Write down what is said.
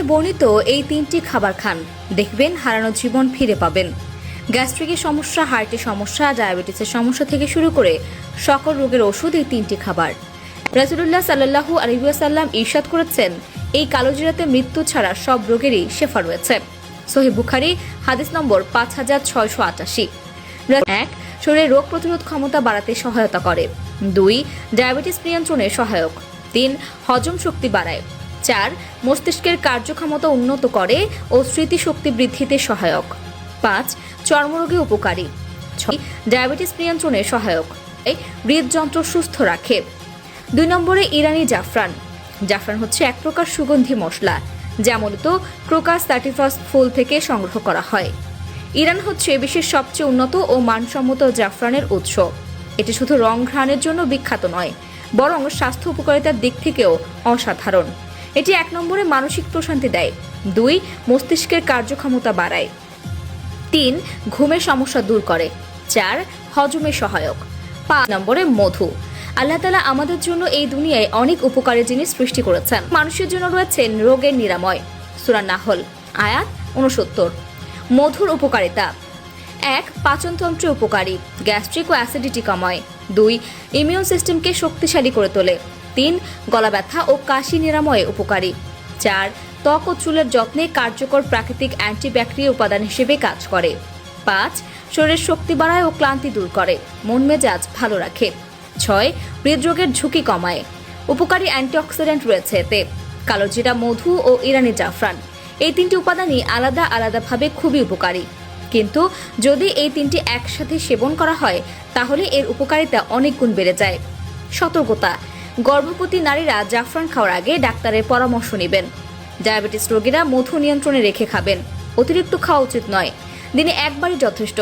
বর্ণিত এই 3টি খাবার খান, দেখবেন হারানো জীবন ফিরে পাবেন। গ্যাস্ট্রিকের সমস্যা, হার্টের সমস্যা, ডায়াবেটিসের সমস্যা থেকে শুরু করে সকল রোগের ওষুধ এই 3টি খাবার। রাসূলুল্লাহ সাল্লাল্লাহু আলাইহি ওয়াসাল্লাম ইরশাদ করেছেন, এই কালোজিরাতে মৃত্যু ছাড়া সব রোগেরই শেফা রয়েছে। সহিহ বুখারী হাদিস নম্বর 5688। 1. শরীরের রোগ প্রতিরোধ ক্ষমতা বাড়াতে সহায়তা করে। 2. ডায়াবেটিস নিয়ন্ত্রণে সহায়ক। 3. হজম শক্তি বাড়ায়। 4. মস্তিষ্কের কার্যক্ষমতা উন্নত করে ও স্মৃতিশক্তি বৃদ্ধিতে সহায়ক। 5. চর্মরোগে উপকারী। 6. ডায়াবেটিস নিয়ন্ত্রণে সহায়ক। হৃদযন্ত্র সুস্থ রাখে। 2 নম্বরে ইরানি জাফরান। জাফরান হচ্ছে এক প্রকার সুগন্ধি মশলা, যা মূলত ক্রোকাস স্যাটিভাস ফুল থেকে সংগ্রহ করা হয়। ইরান হচ্ছে বিশ্বের সবচেয়ে উন্নত ও মানসম্মত জাফরানের উৎস। এটি শুধু রং ঘ্রাণের জন্য বিখ্যাত নয়, বরং স্বাস্থ্য উপকারিতার দিক থেকেও অসাধারণ। এটি 1 নম্বরে মানসিক প্রশান্তি দেয়। 2. মস্তিষ্কের কার্যক্ষমতা বাড়ায়। 3. ঘুমের সমস্যা দূর করে। 4. হজমে সহায়ক। 5 নম্বরে মধু। আল্লাহ তাআলা আমাদের জন্য এই দুনিয়ায় অনেক উপকারী জিনিস সৃষ্টি করেছেন। মানুষের জন্য রয়েছেন রোগের নিরাময়। সূরা নাহল আয়াত 69। মধুর উপকারিতা: 1. পাচনতন্ত্রে উপকারী, গ্যাস্ট্রিক ও অ্যাসিডিটি কমায়। 2. ইমিউন সিস্টেমকে শক্তিশালী করে তোলে। 3. গলা ব্যথা ও কাশি নিরাময়ে উপকারী। 4. ত্বক ও চুলের যত্নে কার্যকর প্রাকৃতিক অ্যান্টিব্যাকটেরিয়া উপাদান হিসেবে কাজ করে। 5. শরীরের শক্তি বাড়ায় ও ক্লান্তি দূর করে, মন মেজাজ ভালো রাখে। 6. হৃদরোগের ঝুঁকি কমায়। উপকারী অ্যান্টিঅক্সিডেন্ট রয়েছে এতে। কালোজিরা, মধু ও ইরানি জাফরান, এই 3টি উপাদানই আলাদা আলাদাভাবে খুবই উপকারী, কিন্তু যদি এই 3টি একসাথে সেবন করা হয় তাহলে এর উপকারিতা অনেক গুণ বেড়ে যায়। সতর্কতা: গর্ভবতী নারীরা জাফরান খাওয়ার আগে ডাক্তারের পরামর্শ নেবেন। ডায়াবেটিস রোগীরা মধু নিয়ন্ত্রণে রেখে খাবেন, অতিরিক্ত খাওয়া উচিত নয়। দিনে একবারই যথেষ্ট।